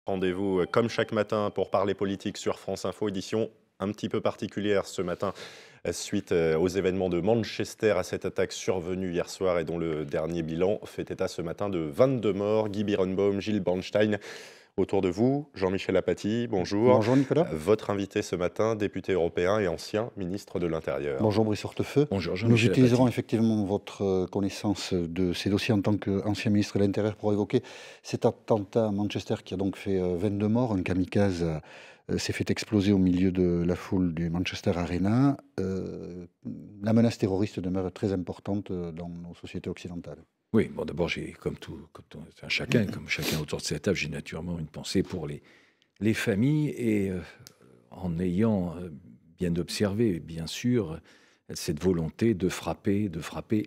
Rendez-vous comme chaque matin pour parler politique sur France Info, édition un petit peu particulière ce matin suite aux événements de Manchester, à cette attaque survenue hier soir et dont le dernier bilan fait état ce matin de 22 morts. Guy Birenbaum, Gilles Bornstein, autour de vous, Jean-Michel Apathy, bonjour. Bonjour Nicolas. Votre invité ce matin, député européen et ancien ministre de l'Intérieur. Bonjour Brice Hortefeux. Bonjour Nous Jean-Michel utiliserons Apathy. effectivement votre connaissance de ces dossiers en tant qu'ancien ministre de l'Intérieur pour évoquer cet attentat à Manchester qui a donc fait 22 morts. Un kamikaze s'est fait exploser au milieu de la foule du Manchester Arena. La menace terroriste demeure très importante dans nos sociétés occidentales. Oui, bon, d'abord, comme chacun autour de cette table, j'ai naturellement une pensée pour les familles et en ayant bien observé, bien sûr, cette volonté de frapper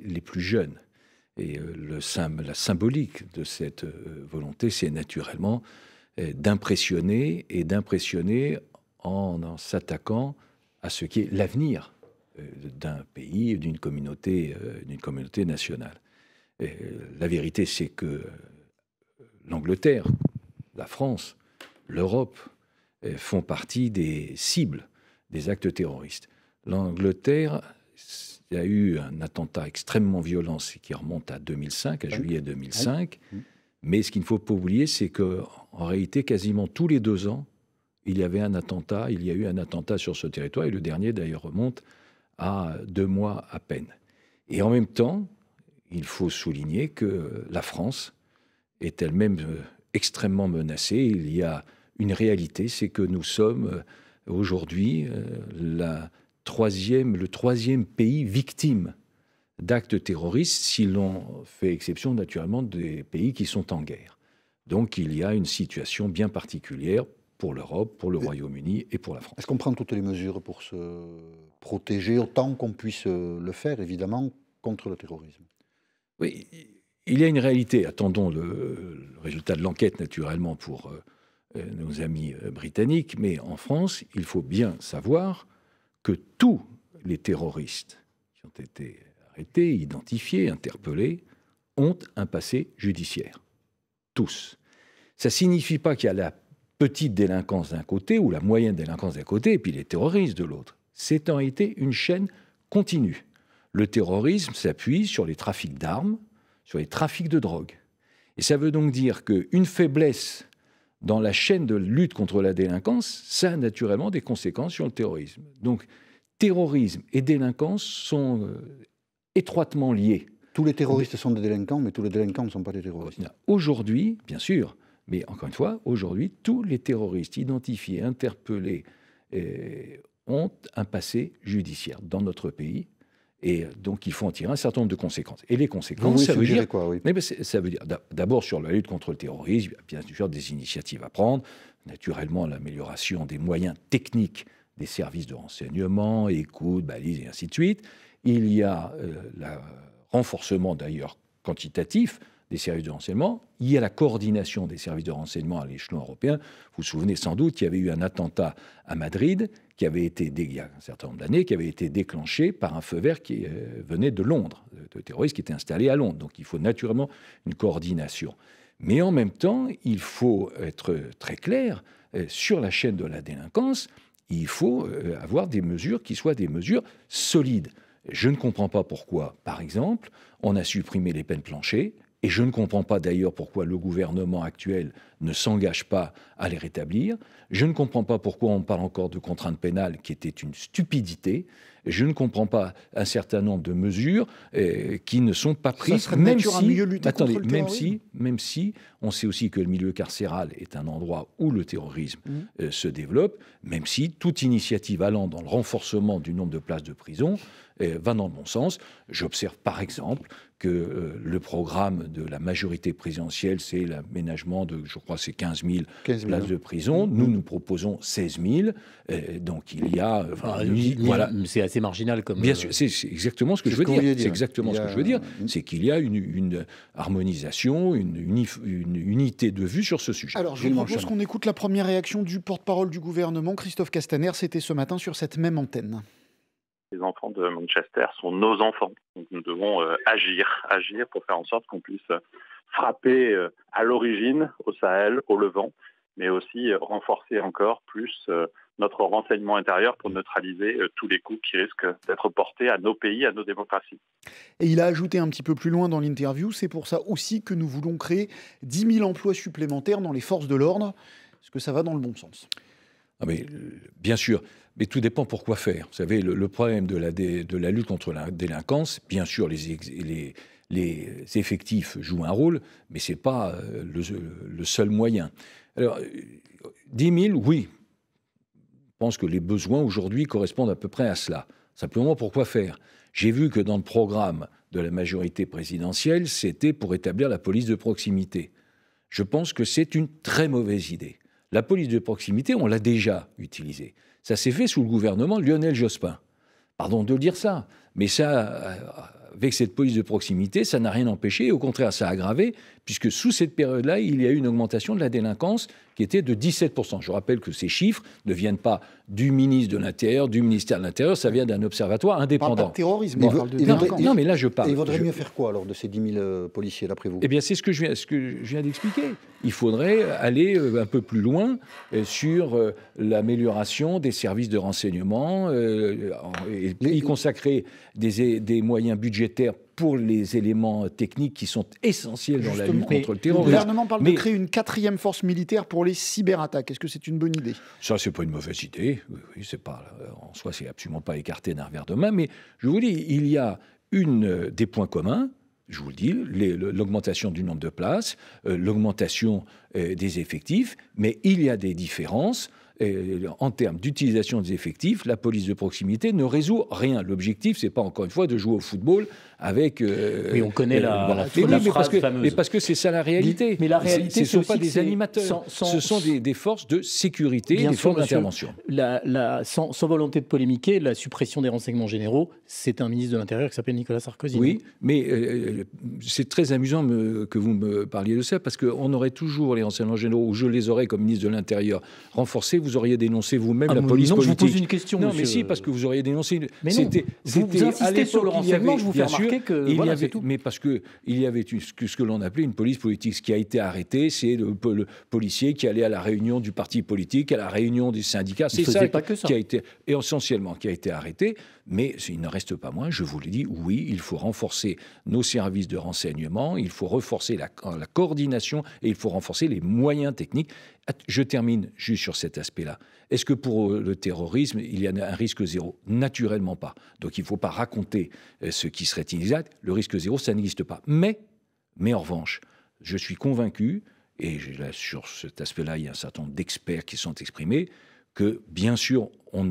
les plus jeunes. Et la symbolique de cette volonté, c'est naturellement d'impressionner en s'attaquant à ce qui est l'avenir d'un pays, d'une communauté nationale. Et la vérité, c'est que l'Angleterre, la France, l'Europe font partie des cibles des actes terroristes. L'Angleterre, il y a eu un attentat extrêmement violent qui remonte à 2005, à juillet 2005. Mais ce qu'il ne faut pas oublier, c'est qu'en réalité, quasiment tous les 2 ans, il y a eu un attentat sur ce territoire. Et le dernier, d'ailleurs, remonte à 2 mois à peine. Et en même temps, il faut souligner que la France est elle-même extrêmement menacée. Il y a une réalité, c'est que nous sommes aujourd'hui le troisième pays victime d'actes terroristes, si l'on fait exception naturellement des pays qui sont en guerre. Donc il y a une situation bien particulière pour l'Europe, pour le Royaume-Uni et pour la France. Est-ce qu'on prend toutes les mesures pour se protéger autant qu'on puisse le faire, évidemment, contre le terrorisme? Oui, il y a une réalité. Attendons le résultat de l'enquête, naturellement, pour nos amis britanniques. Mais en France, il faut bien savoir que tous les terroristes qui ont été arrêtés, identifiés, interpellés, ont un passé judiciaire. Tous. Ça ne signifie pas qu'il y a la petite délinquance d'un côté ou la moyenne délinquance d'un côté et puis les terroristes de l'autre. C'est en réalité une chaîne continue. Le terrorisme s'appuie sur les trafics d'armes, sur les trafics de drogue. Et ça veut donc dire qu'une faiblesse dans la chaîne de lutte contre la délinquance, ça a naturellement des conséquences sur le terrorisme. Donc, terrorisme et délinquance sont étroitement liés. Tous les terroristes sont des délinquants, mais tous les délinquants ne sont pas des terroristes. Aujourd'hui, bien sûr, mais encore une fois, aujourd'hui, tous les terroristes identifiés, interpellés, ont un passé judiciaire dans notre pays. Et donc, il faut en tirer un certain nombre de conséquences. Et les conséquences, ça veut dire quoi, oui. Ça veut dire d'abord sur la lutte contre le terrorisme, il y a bien sûr des initiatives à prendre. Naturellement, l'amélioration des moyens techniques des services de renseignement, écoute, balises et ainsi de suite. Il y a le renforcement d'ailleurs quantitatif des services de renseignement. Il y a la coordination des services de renseignement à l'échelon européen. Vous vous souvenez sans doute qu'il y avait eu un attentat à Madrid qui avait été, il y a un certain nombre d'années, qui avait été déclenché par un feu vert qui venait de Londres, de terroristes qui étaient installés à Londres. Donc il faut naturellement une coordination. Mais en même temps, il faut être très clair sur la chaîne de la délinquance. Il faut avoir des mesures qui soient des mesures solides. Je ne comprends pas pourquoi, par exemple, on a supprimé les peines planchers. Et je ne comprends pas d'ailleurs pourquoi le gouvernement actuel ne s'engage pas à les rétablir. Je ne comprends pas pourquoi on parle encore de contrainte pénale, qui était une stupidité. Je ne comprends pas un certain nombre de mesures qui ne sont pas prises, même si on sait aussi que le milieu carcéral est un endroit où le terrorisme se développe, même si toute initiative allant dans le renforcement du nombre de places de prison va dans le bon sens. J'observe par exemple que le programme de la majorité présidentielle, c'est l'aménagement de, je crois, c'est 15 000 places de prison. Nous proposons 16 000. Donc il y a... voilà. C'est assez marginal comme... Bien sûr, c'est exactement ce que je veux dire. C'est exactement ce que je veux dire. C'est qu'il y a une harmonisation, une unité de vue sur ce sujet. Alors, je vous propose qu'on écoute la première réaction du porte-parole du gouvernement, Christophe Castaner. C'était ce matin sur cette même antenne. Les enfants de Manchester sont nos enfants. Donc nous devons agir pour faire en sorte qu'on puisse frapper à l'origine, au Sahel, au Levant, mais aussi renforcer encore plus notre renseignement intérieur pour neutraliser tous les coups qui risquent d'être portés à nos pays, à nos démocraties. Et il a ajouté un petit peu plus loin dans l'interview, c'est pour ça aussi que nous voulons créer 10 000 emplois supplémentaires dans les forces de l'ordre. Est-ce que ça va dans le bon sens ? Ah mais, bien sûr, mais tout dépend pour quoi faire. Vous savez, le problème de la lutte contre la délinquance, bien sûr, les effectifs jouent un rôle, mais ce n'est pas le seul moyen. Alors, 10 000, oui. Je pense que les besoins aujourd'hui correspondent à peu près à cela. Simplement, pourquoi faire ? J'ai vu que dans le programme de la majorité présidentielle, c'était pour établir la police de proximité. Je pense que c'est une très mauvaise idée. La police de proximité, on l'a déjà utilisée. Ça s'est fait sous le gouvernement de Lionel Jospin. Pardon de dire ça, mais ça, avec cette police de proximité, ça n'a rien empêché. Au contraire, ça a aggravé, puisque sous cette période-là, il y a eu une augmentation de la délinquance qui était de 17%. Je rappelle que ces chiffres ne viennent pas du ministre de l'Intérieur, du ministère de l'Intérieur, ça vient d'un observatoire indépendant. On parle pas de terrorisme, on parle de délinquance. Non, mais là, je parle. Et il vaudrait mieux faire quoi, alors, de ces 10 000 policiers, d'après vous ? Eh bien, c'est ce que je viens d'expliquer. Il faudrait aller un peu plus loin sur l'amélioration des services de renseignement et y consacrer des moyens budgétaires pour les éléments techniques qui sont essentiels dans la lutte contre le terrorisme. Le gouvernement parle de créer une 4e force militaire pour les cyberattaques. Est-ce que c'est une bonne idée ? Ça, c'est pas une mauvaise idée. Oui, c'est pas, en soi, c'est absolument pas écarté d'un revers de main. Mais je vous dis, il y a des points communs. Je vous le dis, l'augmentation du nombre de places, l'augmentation des effectifs, mais il y a des différences. En termes d'utilisation des effectifs, la police de proximité ne résout rien. L'objectif, c'est pas encore une fois de jouer au football avec. Oui, on connaît la phrase fameuse. Mais parce que c'est ça la réalité. Mais la réalité, ce ne sont pas des animateurs. Ce sont des forces de sécurité, des forces d'intervention. Sans volonté de polémiquer, la suppression des renseignements généraux, c'est un ministre de l'Intérieur qui s'appelle Nicolas Sarkozy. Oui, mais c'est très amusant que vous me parliez de ça, parce qu'on aurait toujours les renseignements généraux, ou je les aurais comme ministre de l'Intérieur renforcés. Vous auriez dénoncé vous-même la police politique. Je vous pose une question, non, monsieur. Mais si, parce que vous auriez dénoncé. Mais non, vous insistez sur le renseignement, je vous fais remarquer que voilà, c'est tout. Mais parce qu'il y avait ce que l'on appelait une police politique. Ce qui a été arrêté, c'est le policier qui allait à la réunion du parti politique, à la réunion des syndicats. C'est ça qui a été, et essentiellement, qui a été arrêté. Mais il ne reste pas moins, je vous l'ai dit, oui, il faut renforcer nos services de renseignement, il faut renforcer la coordination et il faut renforcer les moyens techniques. Je termine juste sur cet aspect-là. Est-ce que pour le terrorisme, il y a un risque zéro ? Naturellement pas. Donc il ne faut pas raconter ce qui serait inexact. Le risque zéro, ça n'existe pas. Mais en revanche, je suis convaincu, et là, sur cet aspect-là, il y a un certain nombre d'experts qui sont exprimés, que bien sûr, on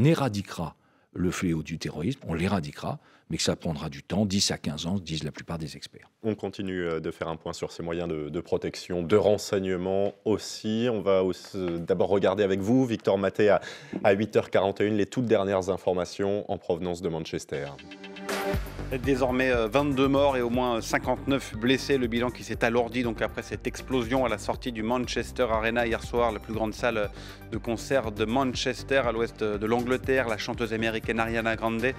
éradiquera le fléau du terrorisme, on l'éradiquera, mais que ça prendra du temps, 10 à 15 ans, disent la plupart des experts. On continue de faire un point sur ces moyens de protection, de renseignement aussi. On va d'abord regarder avec vous, Victor Maté, à 8h41, les toutes dernières informations en provenance de Manchester. Désormais 22 morts et au moins 59 blessés, le bilan qui s'est alourdi donc après cette explosion à la sortie du Manchester Arena hier soir, la plus grande salle de concert de Manchester à l'ouest de l'Angleterre. La chanteuse américaine Ariana Grande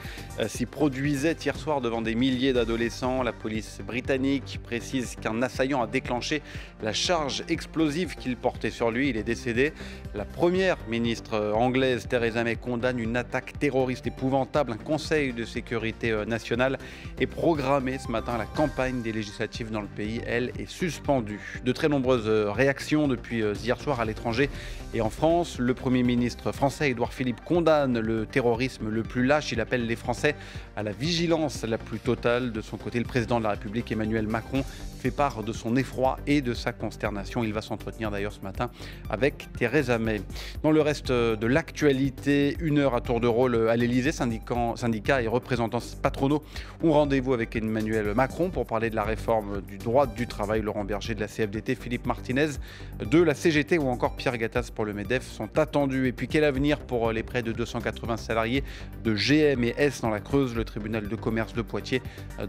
s'y produisait hier soir devant des milliers d'adolescents. La police britannique précise qu'un assaillant a déclenché la charge explosive qu'il portait sur lui. Il est décédé. La première ministre anglaise Theresa May condamne une attaque terroriste épouvantable. Un conseil de sécurité nationale est programmée ce matin. La campagne des législatives dans le pays, elle, est suspendue. De très nombreuses réactions depuis hier soir à l'étranger et en France. Le Premier ministre français Édouard Philippe condamne le terrorisme le plus lâche. Il appelle les Français à la vigilance la plus totale. De son côté, le président de la République Emmanuel Macron fait part de son effroi et de sa consternation. Il va s'entretenir d'ailleurs ce matin avec Theresa May. Dans le reste de l'actualité, 1 heure à tour de rôle à l'Élysée, syndicats et représentants patronaux ont rendez-vous avec Emmanuel Macron pour parler de la réforme du droit du travail. Laurent Berger de la CFDT, Philippe Martinez de la CGT ou encore Pierre Gattaz pour le MEDEF sont attendus. Et puis quel avenir pour les près de 280 salariés de GM et S dans la Creuse? Le tribunal de commerce de Poitiers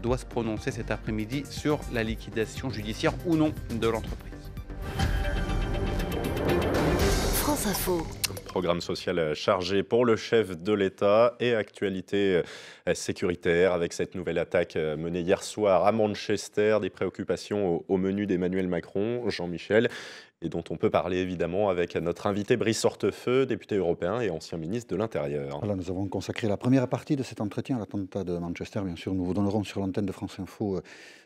doit se prononcer cet après-midi sur la liquidation judiciaire ou non de l'entreprise. France Info. Programme social chargé pour le chef de l'État et actualité sécuritaire avec cette nouvelle attaque menée hier soir à Manchester. Des préoccupations au menu d'Emmanuel Macron, Jean-Michel. et dont on peut parler évidemment avec notre invité Brice Hortefeux, député européen et ancien ministre de l'Intérieur. Voilà, nous avons consacré la première partie de cet entretien à l'attentat de Manchester. Bien sûr, nous vous donnerons sur l'antenne de France Info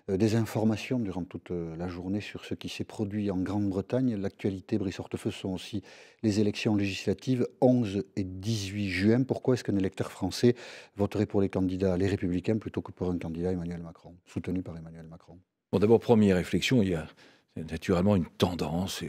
des informations durant toute la journée sur ce qui s'est produit en Grande-Bretagne. L'actualité, Brice Hortefeux, sont aussi les élections législatives 11 et 18 juin. Pourquoi est-ce qu'un électeur français voterait pour les candidats, les Républicains, plutôt que pour un candidat Emmanuel Macron, soutenu par Emmanuel Macron? Bon, d'abord, première réflexion, il y a naturellement une tendance,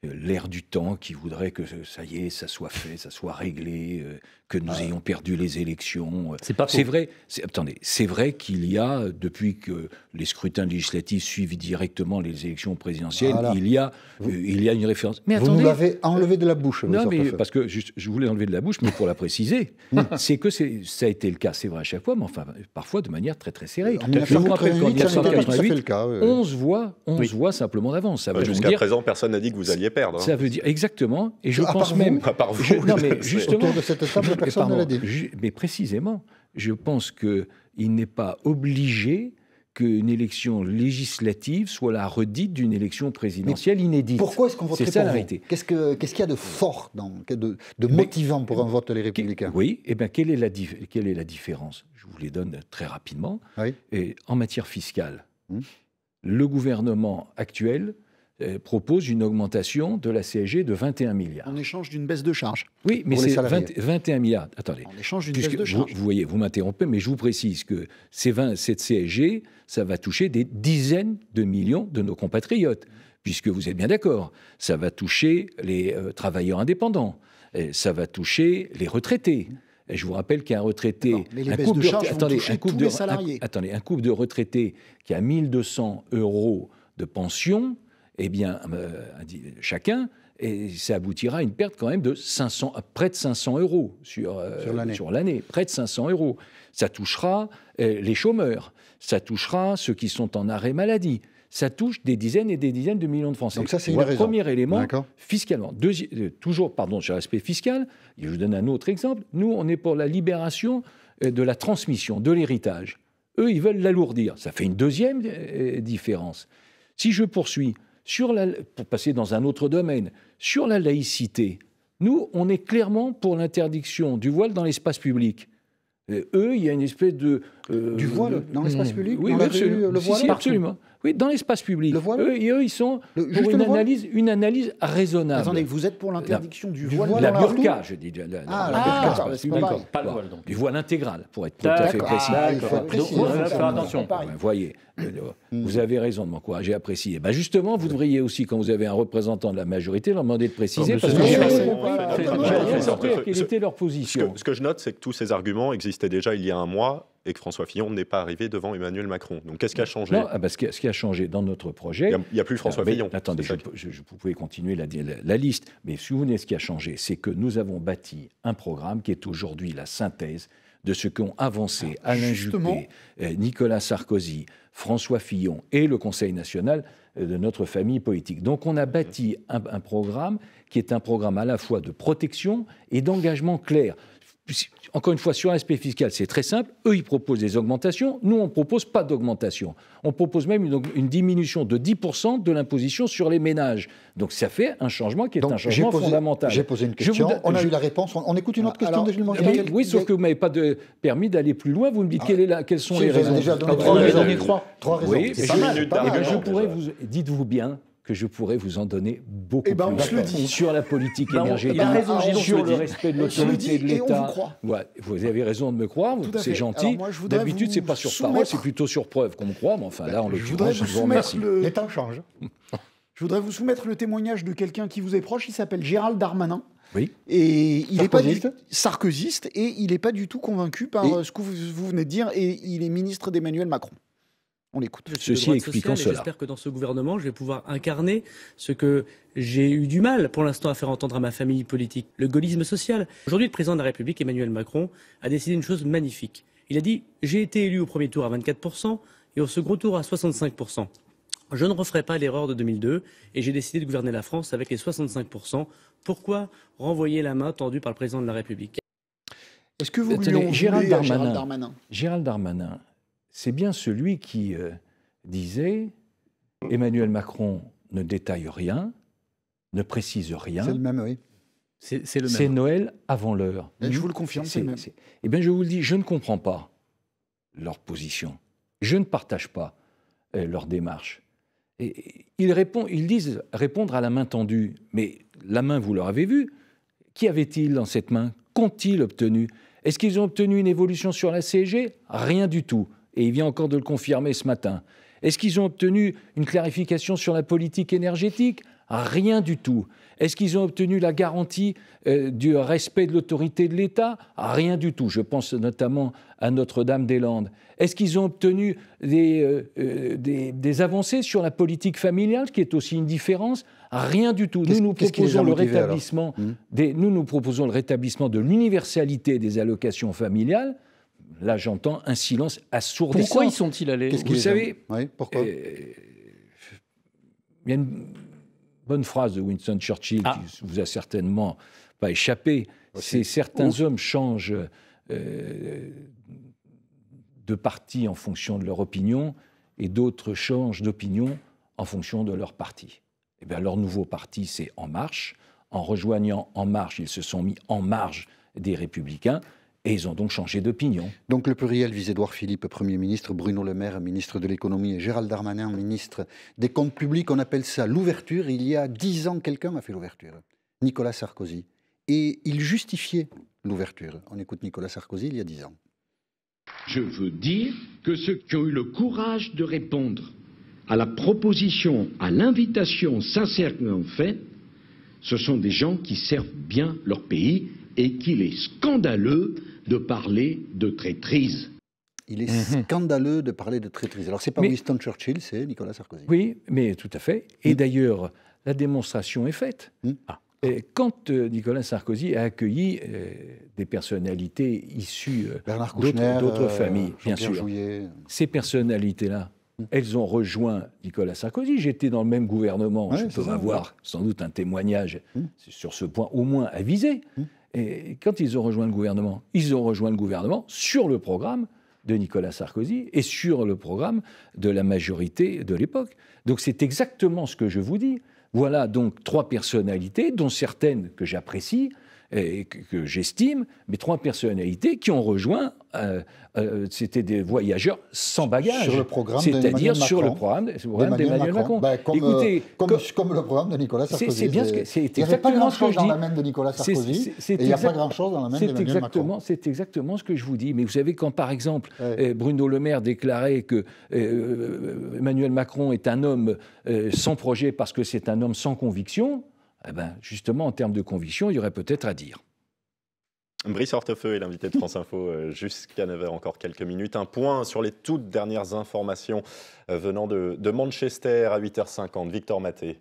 l'air du temps qui voudrait que ça y est, ça soit fait, ça soit réglé, que nous ayons perdu les élections. C'est pas faux. C'est vrai. Attendez, c'est vrai qu'il y a, depuis que les scrutins législatifs suivent directement les élections présidentielles, Voilà. il y a une référence. Mais Vous attendez, nous l'avez enlevé de la bouche. non, Brice mais Hortefeux. parce que je voulais enlever de la bouche, mais pour la préciser, c'est que ça a été le cas, c'est vrai à chaque fois, mais enfin parfois de manière très très serrée. En Je vous rappelle qu'en 1988, ça n'était pas tout à fait 1988, le cas. oui. 11 voix simplement d'avance. Ça veut donc Jusqu'à dire, présent, personne n'a dit que vous alliez perdre. ça veut dire exactement, et je À pense part même. À part vous. Non, mais C'est- justement, Autour de cette table, personne ne l'a dit. Mais précisément, je pense qu'il n'est pas obligé qu'une élection législative soit la redite d'une élection présidentielle inédite. Pourquoi est-ce qu'on voterait C'est ça pour la vous? vérité. Qu'est-ce qu'il y a de fort, de motivant pour un vote Les Républicains? Oui, et bien quelle est la différence? Je vous les donne très rapidement. Oui. Et en matière fiscale, Hum. le gouvernement actuel propose une augmentation de la CSG de 21 milliards. En échange d'une baisse de charge. Oui, mais Pour les c'est salariés. 21 milliards. Attendez. En échange d'une Puisque baisse de vous, charge. vous voyez, vous m'interrompez, mais je vous précise que cette CSG, ça va toucher des dizaines de millions de nos compatriotes, puisque vous êtes bien d'accord, ça va toucher les travailleurs indépendants, et ça va toucher les retraités. Et je vous rappelle qu'un retraité, D'accord, mais les un baisses couple de charges vont attendez, toucher un couple tous de les salariés. un couple de retraités qui a 1 200 € de pension, eh bien, chacun, et ça aboutira à une perte quand même de près de 500 € sur l'année. Près de 500 €. Ça touchera les chômeurs, ça touchera ceux qui sont en arrêt maladie, ça touche des dizaines et des dizaines de millions de Français. Donc ça, c'est une Voilà, raison. premier élément, D'accord. fiscalement. Toujours, sur l'aspect fiscal, je vous donne un autre exemple. Nous, on est pour la libération de la transmission, de l'héritage. Eux, ils veulent l'alourdir. Ça fait une deuxième différence. Si je poursuis, pour passer dans un autre domaine, sur la laïcité, nous, on est clairement pour l'interdiction du voile dans l'espace public. Eux, il y a une espèce de... Du voile dans l'espace public? Oui, On l'a absolument. vu, le voile Si, partout. absolument. Oui, dans l'espace public. Le voile? Eux, ils sont Juste pour le voile? une analyse raisonnable. Attendez, vous êtes pour l'interdiction du voile voile La dans la burqa, rue? je dis. Ah, la Ah, burqa, bah, c'est pas d'accord. pareil. Pas le voile, donc. Du voile intégral, pour être tout à fait D'accord. précis. Ah, il faut être précis. Donc, hein, faire attention. Pareil. Ouais, voyez, vous avez raison de m'encourager à préciser. Ben justement, vous devriez aussi, quand vous avez un représentant de la majorité, leur demander de préciser, Non, mais parce c'est que j'ai sûr, rien c'est- compris. c'est- J'ai rien compris à quelle était leur position. Ce que je note, c'est que tous ces arguments existaient déjà il y a un mois et que François Fillon n'est pas arrivé devant Emmanuel Macron. Donc qu'est-ce qui a changé? Non, ce qui a changé dans notre projet... Il n'y a plus François Mais Fillon. attendez, C'est ça vous pouvez continuer la liste. Mais si vous voulez, ce qui a changé, c'est que nous avons bâti un programme qui est aujourd'hui la synthèse de ce qu'ont avancé Alain justement. Juppé, Nicolas Sarkozy, François Fillon et le Conseil national de notre famille politique. Donc on a bâti un programme qui est un programme à la fois de protection et d'engagement clair. Encore une fois, sur l'aspect fiscal, c'est très simple. Eux, ils proposent des augmentations. Nous, on ne propose pas d'augmentation. On propose même une diminution de 10% de l'imposition sur les ménages. Donc, ça fait un changement qui est Donc, un changement fondamental. J'ai posé une Je vous question, donne- on a eu la réponse. On écoute une autre question Alors, de Gilles Montagnier? mais- Oui, sauf que vous ne m'avez pas permis d'aller plus loin. Vous me dites quelles sont Si, les vous avez raisons. déjà donné Ah, trois vous raisons. avez donné Trois raisons. Oui, C'est mais pas je- mal, minutes pas mal. Eh bien, d'argument. je pourrais vous... Dites-vous bien que je pourrais vous en donner beaucoup Eh ben, on plus. se le dit. Sur la politique Ben, énergétique, il a raison, Gilles, on se sur le le dit. respect de On se le l'autorité dit de et on l'État. vous croit. Ouais, vous avez raison de me croire, Tout à c'est fait. gentil. Alors moi, je voudrais D'habitude, vous c'est pas sur parole, soumettre- c'est plutôt sur preuve qu'on me croit, mais enfin là, en Je voudrais l'occurrence, vous je vous soumettre remercie. Les temps changent. Je voudrais vous soumettre le témoignage de quelqu'un qui vous est proche. Il s'appelle Gérald Darmanin. Oui. Et il n'est pas du Sarkozyste. sarkozyste et il n'est pas du tout convaincu par Et- ce que vous venez de dire. Et il est ministre d'Emmanuel Macron. On l'écoute. Je suis de Ceci droite expliquant sociale et cela. J'espère que dans ce gouvernement, je vais pouvoir incarner ce que j'ai eu du mal pour l'instant à faire entendre à ma famille politique, le gaullisme social. Aujourd'hui, le président de la République, Emmanuel Macron, a décidé une chose magnifique. Il a dit « J'ai été élu au premier tour à 24% et au second tour à 65%. Je ne referai pas l'erreur de 2002 et j'ai décidé de gouverner la France avec les 65%. Pourquoi renvoyer la main tendue par le président de la République ?» Est-ce que vous lui Attendez, en Gérald voulez à Darmanin. Gérald Darmanin? Gérald Darmanin, c'est bien celui qui disait Emmanuel Macron ne détaille rien, ne précise rien. C'est le même, oui. C'est le même. C'est Noël avant l'heure. Je vous le confirme, c'est le même. Eh bien, je vous le dis, je ne comprends pas leur position. Je ne partage pas leur démarche. Et ils disent répondre à la main tendue. Mais la main, vous leur avez vu. Qu'y avait-il dans cette main? Qu'ont-ils obtenu? Est-ce qu'ils ont obtenu une évolution sur la CSG? Rien du tout. Et il vient encore de le confirmer ce matin. Est-ce qu'ils ont obtenu une clarification sur la politique énergétique? Rien du tout. Est-ce qu'ils ont obtenu la garantie du respect de l'autorité de l'État? Rien du tout. Je pense notamment à Notre-Dame-des-Landes. Est-ce qu'ils ont obtenu des avancées sur la politique familiale, qui est aussi une différence? Rien du tout. Nous proposons le rétablissement de l'universalité des allocations familiales. Là, j'entends un silence assourdissant. Pourquoi y sont-ils allés? Vous savez, pourquoi il y a une bonne phrase de Winston Churchill qui vous a certainement pas échappé. C'est certains hommes changent de parti en fonction de leur opinion et d'autres changent d'opinion en fonction de leur parti. Eh bien, leur nouveau parti, c'est En Marche. En rejoignant En Marche, ils se sont mis en marge des Républicains. Et ils ont donc changé d'opinion. Donc le pluriel vise Édouard Philippe, Premier ministre, Bruno Le Maire, ministre de l'économie, et Gérald Darmanin, ministre des comptes publics. On appelle ça l'ouverture. Il y a 10 ans, quelqu'un a fait l'ouverture. Nicolas Sarkozy. Et il justifiait l'ouverture. On écoute Nicolas Sarkozy il y a 10 ans. Je veux dire que ceux qui ont eu le courage de répondre à la proposition, à l'invitation sincèrement faite, ce sont des gens qui servent bien leur pays et qu'il est scandaleux de parler de traîtrise. Il est scandaleux de parler de traîtrise. Alors, ce n'est pas Winston Churchill, c'est Nicolas Sarkozy. Oui, mais tout à fait. Et d'ailleurs, la démonstration est faite. Et quand Nicolas Sarkozy a accueilli des personnalités issues d'autres familles, bien sûr, ces personnalités-là, elles ont rejoint Nicolas Sarkozy. J'étais dans le même gouvernement. Je peux avoir sans doute un témoignage sur ce point, au moins avisé. Et quand ils ont rejoint le gouvernement sur le programme de Nicolas Sarkozy et sur le programme de la majorité de l'époque. Donc c'est exactement ce que je vous dis. Voilà donc 3 personnalités, dont certaines que j'apprécie et que j'estime, mais 3 personnalités qui ont rejoint, c'était des voyageurs sans bagages. Sur le programme c'est-à-dire sur le programme d'Emmanuel Macron. Écoutez, comme le programme de Nicolas Sarkozy. C'est bien c'est il n'y avait pas grand-chose dans la main de Nicolas Sarkozy, et il n'y a pas grand-chose dans la main d'Emmanuel Macron. C'est exactement ce que je vous dis. Mais vous savez, quand par exemple Bruno Le Maire déclarait que Emmanuel Macron est un homme sans projet parce que c'est un homme sans conviction, eh ben, justement, en termes de conviction, il y aurait peut-être à dire. Brice Hortefeux est l'invité de France Info jusqu'à 9h, encore quelques minutes. Un point sur les toutes dernières informations venant de Manchester à 8h50. Victor Maté.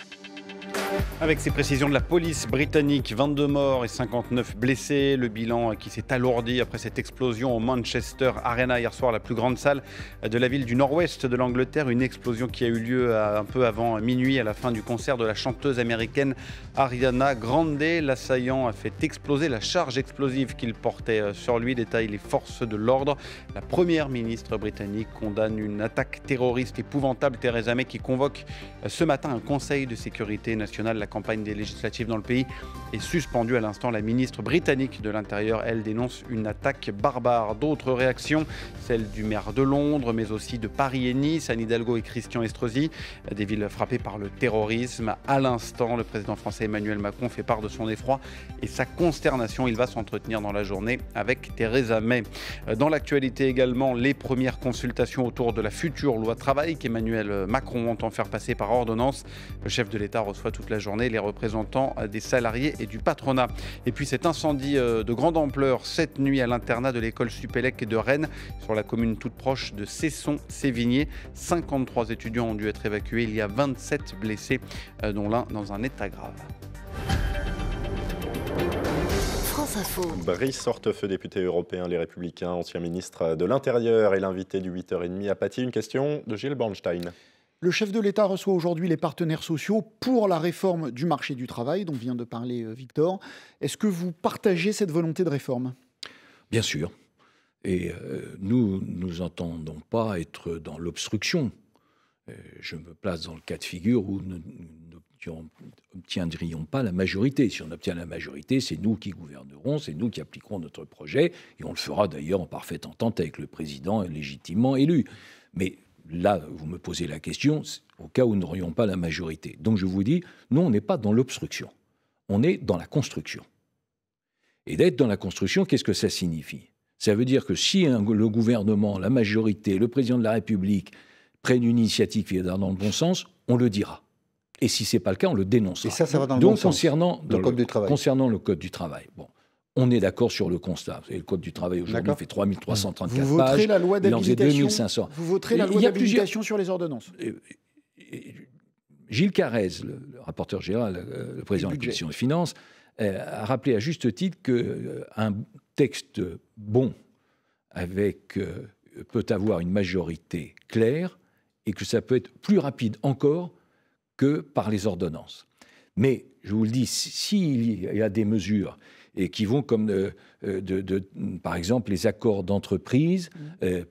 Avec ces précisions de la police britannique, 22 morts et 59 blessés. Le bilan qui s'est alourdi après cette explosion au Manchester Arena hier soir, la plus grande salle de la ville du nord-ouest de l'Angleterre. Une explosion qui a eu lieu un peu avant minuit, à la fin du concert de la chanteuse américaine Ariana Grande. L'assaillant a fait exploser la charge explosive qu'il portait sur lui, détaillent les forces de l'ordre. La première ministre britannique condamne une attaque terroriste épouvantable. Theresa May qui convoque ce matin un conseil de sécurité nationale. La campagne des législatives dans le pays est suspendue à l'instant. La ministre britannique de l'Intérieur, elle, dénonce une attaque barbare. D'autres réactions, celle du maire de Londres, mais aussi de Paris et Nice, Anne Hidalgo et Christian Estrosi, des villes frappées par le terrorisme. À l'instant, le président français Emmanuel Macron fait part de son effroi et sa consternation. Il va s'entretenir dans la journée avec Theresa May. Dans l'actualité également, les premières consultations autour de la future loi travail qu'Emmanuel Macron entend faire passer par ordonnance. Le chef de l'État reçoit toute la journée les représentants des salariés et du patronat. Et puis cet incendie de grande ampleur cette nuit à l'internat de l'école Supélec de Rennes, sur la commune toute proche de Cesson-Sévigné. 53 étudiants ont dû être évacués. Il y a 27 blessés, dont l'un dans un état grave. France Info. Brice Hortefeux, député européen, Les Républicains, ancien ministre de l'Intérieur et l'invité du 8h30 à Paty. Une question de Gilles Bornstein. Le chef de l'État reçoit aujourd'hui les partenaires sociaux pour la réforme du marché du travail, dont vient de parler Victor. Est-ce que vous partagez cette volonté de réforme ? Bien sûr. Et nous n'entendons pas être dans l'obstruction. Je me place dans le cas de figure où n'obtiendrions pas la majorité. Si on obtient la majorité, c'est nous qui gouvernerons, c'est nous qui appliquerons notre projet, et on le fera d'ailleurs en parfaite entente avec le président légitimement élu. Mais là, vous me posez la question, au cas où nous n'aurions pas la majorité. Donc je vous dis, non, on n'est pas dans l'obstruction, on est dans la construction. Et d'être dans la construction, qu'est-ce que ça signifie? Ça veut dire que si le gouvernement, la majorité, le président de la République prennent une initiative qui va dans le bon sens, on le dira. Et si ce n'est pas le cas, on le dénoncera. Et ça va dans le Donc, bon sens. concernant le code du travail. Concernant le code du travail, bon, on est d'accord sur le constat. Le code du travail aujourd'hui fait 3334 pages. Vous voterez la loi il en faisait d'habilitation. 2500. Vous voterez la loi d'habilitation sur les ordonnances. Gilles Carrez, le rapporteur général, le président de la Commission des finances, a rappelé à juste titre qu'un texte bon peut avoir une majorité claire et que ça peut être plus rapide encore que par les ordonnances. Mais, je vous le dis, s'il y a des mesures et qui vont comme, par exemple, les accords d'entreprise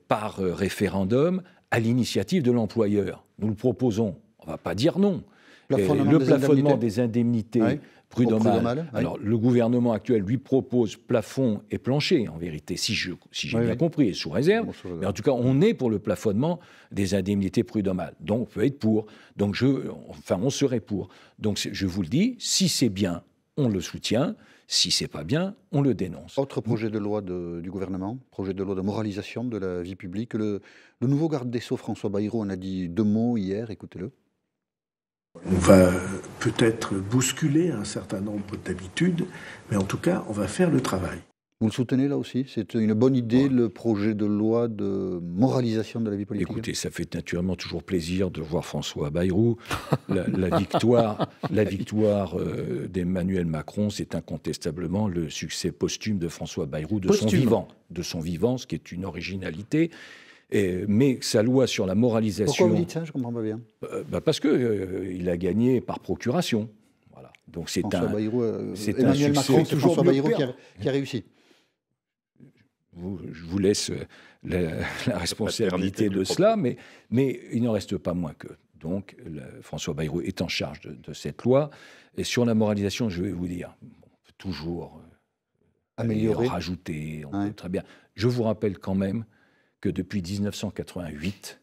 par référendum à l'initiative de l'employeur, nous le proposons, on ne va pas dire non. Le plafonnement des indemnités prud'homales. Alors, le gouvernement actuel lui propose plafond et plancher, en vérité, si j'ai bien compris, et sous réserve. Mais en tout cas, on est pour le plafonnement des indemnités prud'homales. Donc, on peut être pour. Donc, on serait pour. Donc, je vous le dis, si c'est bien, on le soutient. Si c'est pas bien, on le dénonce. Autre projet de loi du gouvernement, projet de loi de moralisation de la vie publique. Le nouveau garde des Sceaux, François Bayrou, en a dit 2 mots hier, écoutez-le. On va peut-être bousculer un certain nombre d'habitudes, mais en tout cas, on va faire le travail. Vous le soutenez là aussi? C'est une bonne idée, le projet de loi de moralisation de la vie politique? Écoutez, ça fait naturellement toujours plaisir de voir François Bayrou. La victoire d'Emmanuel Macron, c'est incontestablement le succès posthume de François Bayrou, de son vivant, ce qui est une originalité. Mais sa loi sur la moralisation... Pourquoi vous dites ça? Je ne comprends pas bien. Parce qu'il a gagné par procuration. Voilà. Donc c'est Emmanuel Macron, c'est François Bayrou qui a réussi. Je vous laisse la responsabilité de cela, mais il n'en reste pas moins que. Donc François Bayrou est en charge de cette loi. Et sur la moralisation, je vais vous dire, on peut toujours améliorer, rajouter, on peut très bien. Je vous rappelle quand même que depuis 1988,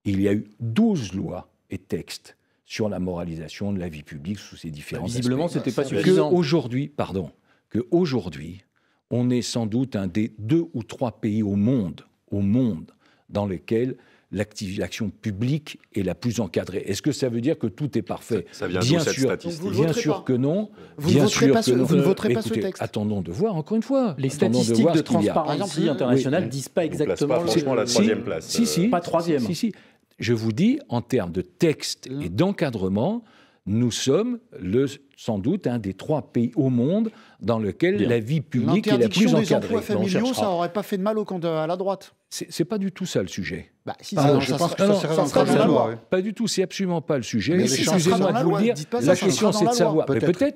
il y a eu 12 lois et textes sur la moralisation de la vie publique sous ses différents aspects. Visiblement, ce n'était pas suffisant. Qu'aujourd'hui, on est sans doute un des 2 ou 3 pays au monde dans lesquels l'action publique est la plus encadrée. Est-ce que ça veut dire que tout est parfait? Ça vient d'où cette statistique? Bien sûr que non. Vous ne voterez pas ce texte. Attendons de voir, encore une fois. Les statistiques de Transparency International ne disent pas exactement... Pas franchement la 3e place. Pas 3e. Si. Je vous dis, en termes de texte et d'encadrement, nous sommes sans doute un des 3 pays au monde dans lequel la vie publique est la plus encadrée. L'interdiction des emplois familiaux, ça n'aurait pas fait de mal à la droite. C'est pas du tout ça le sujet. Je pense que ça sera dans la loi. Pas du tout, c'est absolument pas le sujet. Mais excusez-moi de vous le dire, la question c'est de savoir.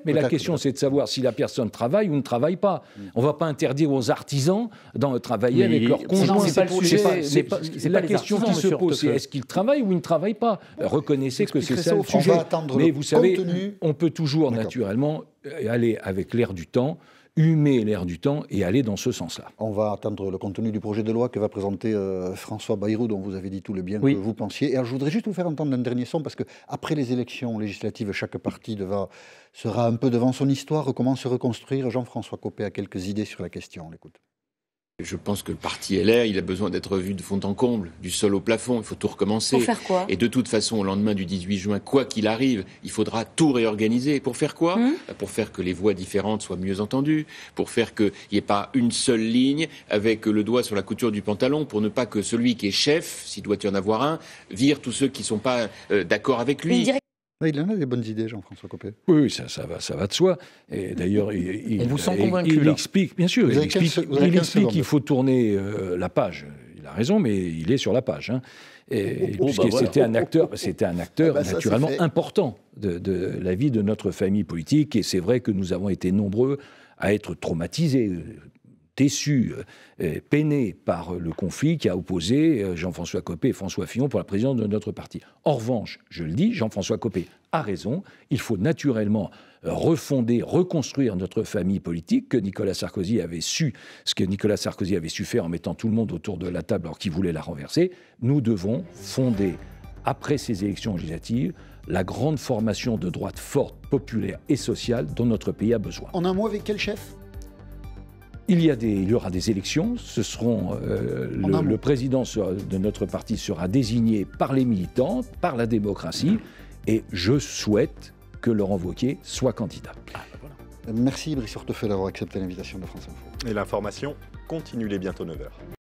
Mais la question c'est de savoir si la personne travaille ou ne travaille pas. On ne va pas interdire aux artisans de travailler avec leurs conjoints. La question qui se pose, c'est est-ce qu'ils travaillent ou ils ne travaillent pas? Reconnaissez que c'est ça le sujet. Mais vous savez, on peut toujours naturellement aller avec l'air du temps, humer l'air du temps et aller dans ce sens-là. On va attendre le contenu du projet de loi que va présenter François Bayrou, dont vous avez dit tout le bien que vous pensiez. Et alors, je voudrais juste vous faire entendre un dernier son, parce qu'après les élections législatives, chaque parti sera un peu devant son histoire. Comment se reconstruire? Jean-François Copé a quelques idées sur la question. On l'écoute. Je pense que le parti LR, il a besoin d'être revu de fond en comble, du sol au plafond, il faut tout recommencer. Pour faire quoi? Et de toute façon, au lendemain du 18 juin, quoi qu'il arrive, il faudra tout réorganiser. Pour faire quoi? Pour faire que les voix différentes soient mieux entendues, pour faire qu'il n'y ait pas une seule ligne avec le doigt sur la couture du pantalon, pour ne pas que celui qui est chef, s'il doit y en avoir un, vire tous ceux qui ne sont pas d'accord avec lui. Il en a des bonnes idées, Jean-François Copé. Oui, ça va de soi. Et d'ailleurs, on vous sent convaincu. Il explique, bien sûr, il explique qu'il faut tourner la page. Il a raison, mais il est sur la page. C'était un acteur naturellement important de la vie de notre famille politique. Et c'est vrai que nous avons été nombreux à être traumatisés, déçus, peinés par le conflit qui a opposé Jean-François Copé et François Fillon pour la présidence de notre parti. En revanche, je le dis, Jean-François Copé a raison. Il faut naturellement refonder, reconstruire notre famille politique, ce que Nicolas Sarkozy avait su faire en mettant tout le monde autour de la table alors qu'il voulait la renverser. Nous devons fonder, après ces élections législatives, la grande formation de droite forte, populaire et sociale dont notre pays a besoin. En un mot, avec quel chef ? Il y aura des élections, le président de notre parti sera désigné par les militants, par la démocratie, et je souhaite que Laurent Wauquiez soit candidat. Merci Brice Hortefeux d'avoir accepté l'invitation de France Info. Et l'information continue, les bientôt 9h.